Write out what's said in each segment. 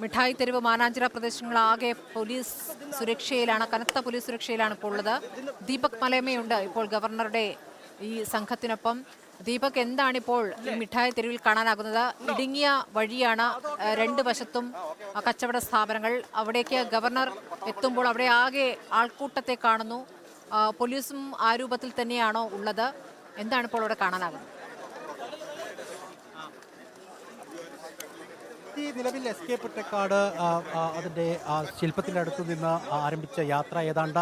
മിഠായി തെരുവ് മാനാഞ്ചിറ പ്രദേശങ്ങളാകെ പോലീസ് സുരക്ഷയിലാണ്, കനത്ത പോലീസ് സുരക്ഷയിലാണ് ഇപ്പോൾ ഉള്ളത്. ദീപക് മലയമ്മയുണ്ട് ഇപ്പോൾ ഗവർണറുടെ ഈ സംഘത്തിനൊപ്പം. ദീപക്, എന്താണിപ്പോൾ ഈ മിഠായി തെരുവിൽ കാണാനാകുന്നത്? ഇടുങ്ങിയ വഴിയാണ്, രണ്ട് വശത്തും കച്ചവട സ്ഥാപനങ്ങൾ. അവിടേക്ക് ഗവർണർ എത്തുമ്പോൾ അവിടെ ആകെ ആൾക്കൂട്ടത്തെ കാണുന്നു. പോലീസും ആ രൂപത്തിൽ തന്നെയാണോ ഉള്ളത്? എന്താണിപ്പോൾ അവിടെ കാണാനാകുന്നത്? ഈ നിലവിൽ എസ്കേപ്പ് ടെക്കാട് അതിൻ്റെ ശില്പത്തിൻ്റെ അടുത്ത് നിന്ന് ആരംഭിച്ച യാത്ര ഏതാണ്ട്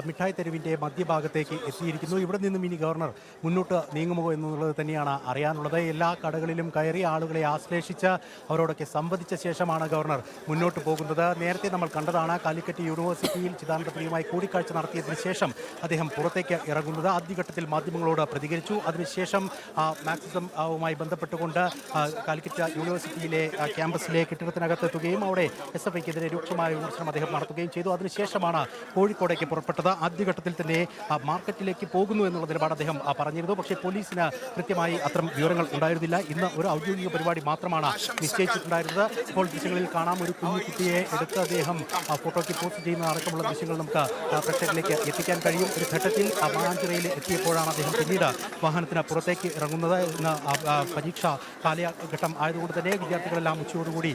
മിഠായി തെരുവിൻ്റെ മധ്യഭാഗത്തേക്ക് എത്തിയിരിക്കുന്നു. ഇവിടെ നിന്നും ഇനി ഗവർണർ മുന്നോട്ട് നീങ്ങുമോ എന്നുള്ളത് തന്നെയാണ് അറിയാനുള്ളത്. എല്ലാ കടകളിലും കയറി ആളുകളെ ആശ്ലേഷിച്ച് അവരോടൊക്കെ സംവദിച്ച ശേഷമാണ് ഗവർണർ മുന്നോട്ട് പോകുന്നത്. നേരത്തെ നമ്മൾ കണ്ടതാണ് കാലിക്കറ്റ് യൂണിവേഴ്സിറ്റിയിൽ ചിദാനന്ദപ്രിയുമായി കൂടിക്കാഴ്ച നടത്തിയതിനു ശേഷം അദ്ദേഹം പുറത്തേക്ക് ഇറങ്ങുന്നത്. ആദ്യഘട്ടത്തിൽ മാധ്യമങ്ങളോട് പ്രതികരിച്ചു. അതിനുശേഷം മാർക്സിസവുമായി ബന്ധപ്പെട്ടുകൊണ്ട് കാലിക്കറ്റ് യൂണിവേഴ്സിറ്റിയിലെ ക്യാമ്പസിലെ കെട്ടിടത്തിനകത്തെത്തുകയും അവിടെ SFIക്കെതിരെ രൂക്ഷമായ വിമർശനം അദ്ദേഹം നടത്തുകയും ചെയ്തു. അതിനുശേഷമാണ് കോഴിക്കോടേക്ക് പുറപ്പെട്ടത്. ആദ്യഘട്ടത്തിൽ തന്നെ മാർക്കറ്റിലേക്ക് പോകുന്നു എന്നുള്ള നിലപാട് അദ്ദേഹം പറഞ്ഞിരുന്നു. പക്ഷേ പോലീസിന് കൃത്യമായി അത്തരം വിവരങ്ങൾ ഉണ്ടായിരുന്നില്ല. ഇന്ന് ഒരു ഔദ്യോഗിക പരിപാടി മാത്രമാണ് നിശ്ചയിച്ചിട്ടുണ്ടായിരുന്നത്. ഇപ്പോൾ ദൃശ്യങ്ങളിൽ കാണാം, ഒരു കുഞ്ഞുകുട്ടിയെ എടുത്ത് അദ്ദേഹം ഫോട്ടോയ്ക്ക് പോസ്റ്റ് ചെയ്യുന്ന അടക്കമുള്ള ദൃശ്യങ്ങൾ നമുക്ക് പ്രേക്ഷകരിലേക്ക് എത്തിക്കാൻ കഴിയും. ഒരു ഘട്ടത്തിൽ മാനാഞ്ചിറയിൽ എത്തിയപ്പോഴാണ് അദ്ദേഹം പിന്നീട് വാഹനത്തിന് പുറത്തേക്ക് ഇറങ്ങുന്നത്. ഇന്ന് പരീക്ഷാ കാലഘട്ടം ആയതുകൊണ്ട് തന്നെ വിദ്യാർത്ഥികളെല്ലാം ഉച്ചയോടുകൂടി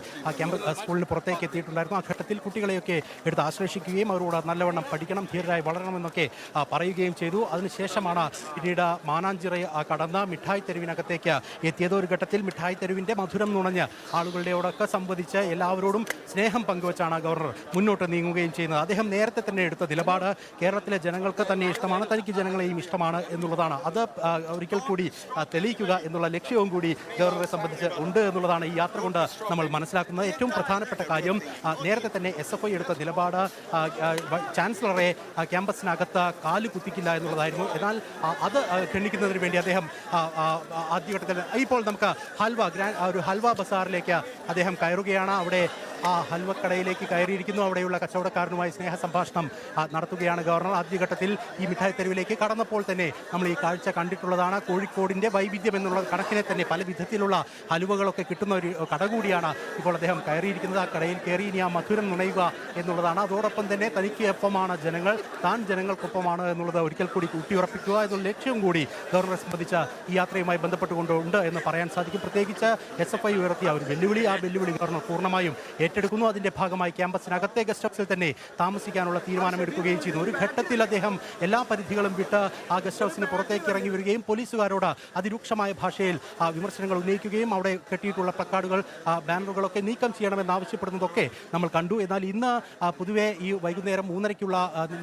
സ്കൂളിന് പുറത്തേക്ക് എത്തിയിട്ടുണ്ടായിരുന്നു. ആ ഘട്ടത്തിൽ കുട്ടികളെയൊക്കെ എടുത്ത് ആശ്ലേഷിക്കുകയും അവരോട് നല്ലവണ്ണം പഠിക്കണം, ധീരരായി വളരണമെന്നൊക്കെ പറയുകയും ചെയ്തു. അതിനുശേഷമാണ് പിന്നീട് മാനാഞ്ചിറ കടന്ന് മിഠായി തെരുവിനകത്തേക്ക് എത്തിയത്. ഒരു ഘട്ടത്തിൽ മിഠായി തെരുവിൻ്റെ മധുരം നുണഞ്ഞ് ആളുകളുടെയോടൊക്കെ സംവദിച്ച് എല്ലാവരോടും സ്നേഹം പങ്കുവച്ചാണ് ഗവർണർ മുന്നോട്ട് നീങ്ങുകയും ചെയ്യുന്നത്. അദ്ദേഹം നേരത്തെ തന്നെ എടുത്ത നിലപാട് കേരളത്തിലെ ജനങ്ങൾക്ക് തന്നെ ഇഷ്ടമാണ്, തനിക്ക് ജനങ്ങളെയും ഇഷ്ടമാണ് എന്നുള്ളതാണ്. അത് ഒരിക്കൽ കൂടി തെളിയിക്കുക എന്നുള്ള ലക്ഷ്യവും കൂടി ഗവർണറെ സംബന്ധിച്ച് ഉണ്ട് എന്നുള്ളതാണ് ഈ യാത്ര കൊണ്ട് നമ്മൾ മനസ്സിലാക്കുന്നത്. ഏറ്റവും പ്രധാനപ്പെട്ട കാര്യം, നേരത്തെ തന്നെ SFI എടുത്ത നിലപാട് ചാൻസലറെ ക്യാമ്പസിനകത്ത് കാല് കുത്തിക്കില്ല എന്നുള്ളതായിരുന്നു. എന്നാൽ അത് ഖണ്ഡിക്കുന്നതിന് വേണ്ടി അദ്ദേഹം ആദ്യഘട്ടത്തിൽ ഇപ്പോൾ നമുക്ക് ഒരു ഹൽവ ബസാറിലേക്ക് അദ്ദേഹം കയറുകയാണ്. അവിടെ ആ ഹൽവക്കടയിലേക്ക് കയറിയിരിക്കുന്നു. അവിടെയുള്ള കച്ചവടക്കാരനുമായി സ്നേഹ സംഭാഷണം നടത്തുകയാണ് ഗവർണർ. ആദ്യഘട്ടത്തിൽ ഈ മിഠായി തെരുവിലേക്ക് കടന്നപ്പോൾ തന്നെ നമ്മൾ ഈ കാഴ്ച കണ്ടിട്ടുള്ളതാണ്. കോഴിക്കോടിൻ്റെ വൈവിധ്യം എന്നുള്ള കണക്കിനെ തന്നെ പല വിധത്തിലുള്ള ഹലുവകളൊക്കെ കിട്ടുന്ന ഒരു കട കൂടിയാണ് ഇപ്പോൾ അദ്ദേഹം കയറിയിരിക്കുന്നത്. ആ കടയിൽ കയറി ഇനി ആ മധുരം നുണയുക എന്നുള്ളതാണ്. അതോടൊപ്പം തന്നെ തനിക്ക് ഒപ്പമാണ് ജനങ്ങൾ, താൻ ജനങ്ങൾക്കൊപ്പമാണ് എന്നുള്ളത് ഒരിക്കൽ കൂടി ഊട്ടിയുറപ്പിക്കുക എന്നുള്ള ലക്ഷ്യം കൂടി ഗവർണറെ സംബന്ധിച്ച ഈ യാത്രയുമായി ബന്ധപ്പെട്ടുകൊണ്ടുണ്ട് എന്ന് പറയാൻ സാധിക്കും. പ്രത്യേകിച്ച് SFI ഉയർത്തിയ ഒരു വെല്ലുവിളി, ആ വെല്ലുവിളി ഗവർണർ പൂർണ്ണമായും ഏറ്റെടുക്കുന്നു. അതിന്റെ ഭാഗമായി ക്യാമ്പസിനകത്തെ ഗസ്റ്റ് ഹൗസിൽ തന്നെ താമസിക്കാനുള്ള തീരുമാനമെടുക്കുകയും ചെയ്തു. ഒരു ഘട്ടത്തിൽ അദ്ദേഹം എല്ലാ പരിധികളും വിട്ട് ആ ഗസ്റ്റ് ഹൗസിന് പുറത്തേക്ക് ഇറങ്ങി വരികയും പോലീസുകാരോട് അതിരൂക്ഷമായ ഭാഷയിൽ വിമർശനങ്ങൾ ഉന്നയിക്കുകയും അവിടെ കെട്ടിയിട്ടുള്ള പ്ലക്കാർഡുകൾ, ബാനറുകളൊക്കെ നീക്കം ചെയ്യണമെന്നാവശ്യപ്പെടുന്നതൊക്കെ നമ്മൾ കണ്ടു. എന്നാൽ ഇന്ന് പൊതുവെ ഈ വൈകുന്നേരം 3:30-ക്കുള്ള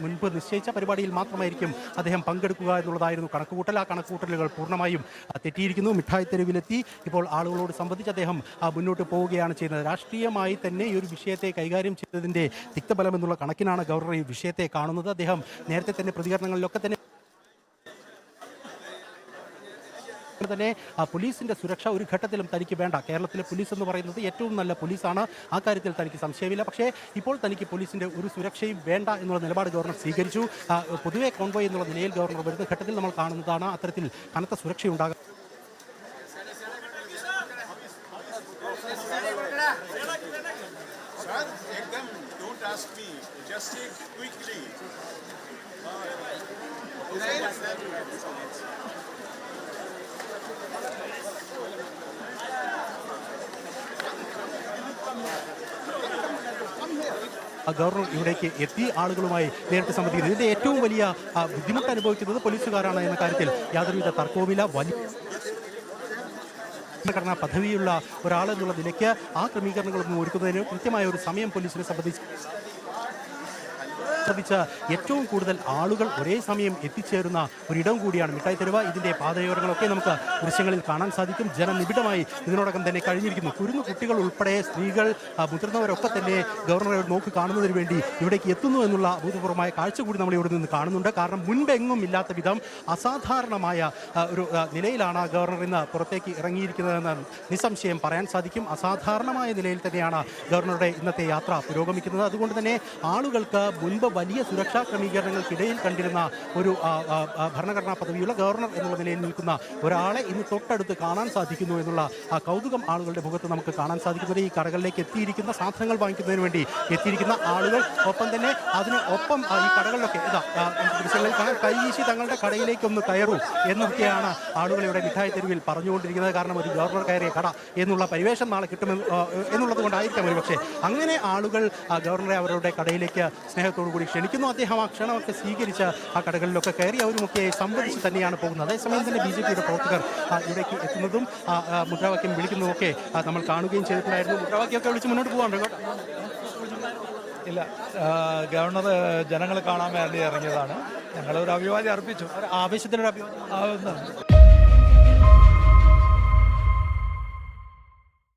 മുൻപ് നിശ്ചയിച്ച പരിപാടിയിൽ മാത്രമായിരിക്കും അദ്ദേഹം പങ്കെടുക്കുക എന്നുള്ളതായിരുന്നു കണക്കുകൂട്ടൽ. ആ കണക്കുകൂട്ടലുകൾ പൂർണ്ണമായും തെറ്റിയിരിക്കുന്നു. മിഠായി തെരുവിലെത്തി ഇപ്പോൾ ആളുകളോട് സംബന്ധിച്ച് അദ്ദേഹം മുന്നോട്ട് പോവുകയാണ് ചെയ്യുന്നത്. രാഷ്ട്രീയമായി തന്നെ ഈ ഒരു വിഷയത്തെ കൈകാര്യം ചെയ്തതിൻ്റെ തിക്തഫലം എന്നുള്ള കണക്കിനാണ് ഗവർണർ ഈ വിഷയത്തെ കാണുന്നത്. അദ്ദേഹം നേരത്തെ തന്നെ പ്രതികരണങ്ങളിലൊക്കെ തന്നെ പോലീസിന്റെ സുരക്ഷ ഒരു ഘട്ടത്തിലും തനിക്ക് വേണ്ട, കേരളത്തിലെ പോലീസ് എന്ന് പറയുന്നത് ഏറ്റവും നല്ല പോലീസാണ്, ആ കാര്യത്തിൽ തനിക്ക് സംശയമില്ല, പക്ഷേ ഇപ്പോൾ തനിക്ക് പോലീസിന്റെ ഒരു സുരക്ഷയും വേണ്ട എന്നുള്ള നിലപാട് ഗവർണർ സ്വീകരിച്ചു. പൊതുവെ കോൺവോയ് എന്നുള്ള നിലയിൽ ഗവർണർ വരുന്ന ഘട്ടത്തിൽ നമ്മൾ കാണുന്നതാണ് അത്തരത്തിൽ കനത്ത സുരക്ഷയുണ്ടാകും. ഗവർണർ ഇവിടേക്ക് എത്തി ആളുകളുമായി നേരിട്ട് സംവദിക്കുന്നത്. ഇതിന്റെ ഏറ്റവും വലിയ ബുദ്ധിമുട്ട് അനുഭവിക്കുന്നത് പോലീസുകാരാണ് എന്ന കാര്യത്തിൽ യാതൊരുവിധ തർക്കവുമില്ല. വലിയ ഭരണഘടനാ പദവിയുള്ള ഒരാളെന്നുള്ള നിലയ്ക്ക് ആ ക്രമീകരണങ്ങളൊന്നും ഒരുക്കുന്നതിന് കൃത്യമായ ഒരു സമയം പോലീസിനെ സംബന്ധിച്ച് ഏറ്റവും കൂടുതൽ ആളുകൾ ഒരേ സമയം എത്തിച്ചേരുന്ന ഒരിടം കൂടിയാണ് മിഠായി തെരുവ്. ഇതിന്റെ പാതയോരങ്ങളൊക്കെ നമുക്ക് ദൃശ്യങ്ങളിൽ കാണാൻ സാധിക്കും. ജനനിബിഡമായി ഇതിനോടകം തന്നെ കഴിഞ്ഞിരിക്കുന്നു. കുരുന്നു കുട്ടികൾ ഉൾപ്പെടെ സ്ത്രീകൾ, മുതിർന്നവരൊക്കെ തന്നെ ഗവർണറെ നോക്കി കാണുന്നതിന് വേണ്ടി ഇവിടേക്ക് എത്തുന്നു എന്നുള്ള അഭൂതപൂർവമായ കാഴ്ച കൂടി നമ്മൾ ഇവിടെ നിന്ന് കാണുന്നുണ്ട്. കാരണം മുൻപെങ്ങും ഇല്ലാത്ത വിധം അസാധാരണമായ ഒരു നിലയിലാണ് ഗവർണർ ഇന്ന് പുറത്തേക്ക് ഇറങ്ങിയിരിക്കുന്നതെന്ന് നിസ്സംശയം പറയാൻ സാധിക്കും. അസാധാരണമായ നിലയിൽ തന്നെയാണ് ഗവർണറുടെ ഇന്നത്തെ യാത്ര പുരോഗമിക്കുന്നത്. അതുകൊണ്ട് തന്നെ ആളുകൾക്ക് മുൻപ് വലിയ സുരക്ഷാ ക്രമീകരണങ്ങൾക്കിടയിൽ കണ്ടിരുന്ന ഒരു ഭരണഘടനാ പദവിയുള്ള ഗവർണർ എന്നുള്ള നിലയിൽ നിൽക്കുന്ന ഒരാളെ ഇന്ന് തൊട്ടടുത്ത് കാണാൻ സാധിക്കുന്നു എന്നുള്ള കൗതുകം ആളുകളുടെ മുഖത്ത് നമുക്ക് കാണാൻ സാധിക്കുന്നത്. ഈ കടകളിലേക്ക് എത്തിയിരിക്കുന്ന സാധനങ്ങൾ വാങ്ങിക്കുന്നതിന് വേണ്ടി എത്തിയിരിക്കുന്ന ആളുകൾ, ഒപ്പം തന്നെ അതിന് ഒപ്പം ഈ കടകളിലൊക്കെ ദൃശ്യങ്ങളിൽ കാണാൻ കൈവീശി തങ്ങളുടെ കടയിലേക്കൊന്ന് കയറൂ എന്നൊക്കെയാണ് ആളുകൾ ഇവിടെ മിഠായി തെരുവിൽ പറഞ്ഞുകൊണ്ടിരിക്കുന്നത്. കാരണം ഒരു ഗവർണർ കയറിയ കട എന്നുള്ള പരിവേഷം നാളെ കിട്ടുമെന്ന് എന്നുള്ളത് കൊണ്ടായിരിക്കാം ഒരു പക്ഷേ അങ്ങനെ ആളുകൾ ഗവർണറെ അവരുടെ കടയിലേക്ക് സ്നേഹത്തോടു കൂടി ക്ഷണിക്കുന്നു. അദ്ദേഹം ആ ക്ഷണമൊക്കെ സ്വീകരിച്ച് ആ കടകളിലൊക്കെ കയറി അവരുമൊക്കെ സംബന്ധിച്ച് തന്നെയാണ് പോകുന്നത്. അതേസമയം തന്നെ BJP-യുടെ പ്രവർത്തകർ ഇവിടേക്ക് എത്തുന്നതും മുദ്രാവാക്യം വിളിക്കുന്നതുമൊക്കെ നമ്മൾ കാണുകയും ചെയ്തിട്ടുണ്ടായിരുന്നു. മുദ്രാവാക്യമൊക്കെ വിളിച്ച് മുന്നോട്ട് പോകാൻ ഇല്ല, ഗവർണർ ജനങ്ങളെ കാണാൻ വേണ്ടി ഇറങ്ങിയതാണ്. ഞങ്ങളൊരു അഭിവാദ്യം അർപ്പിച്ചു. ആവേശത്തിനൊരു അഭിവാദ്യം.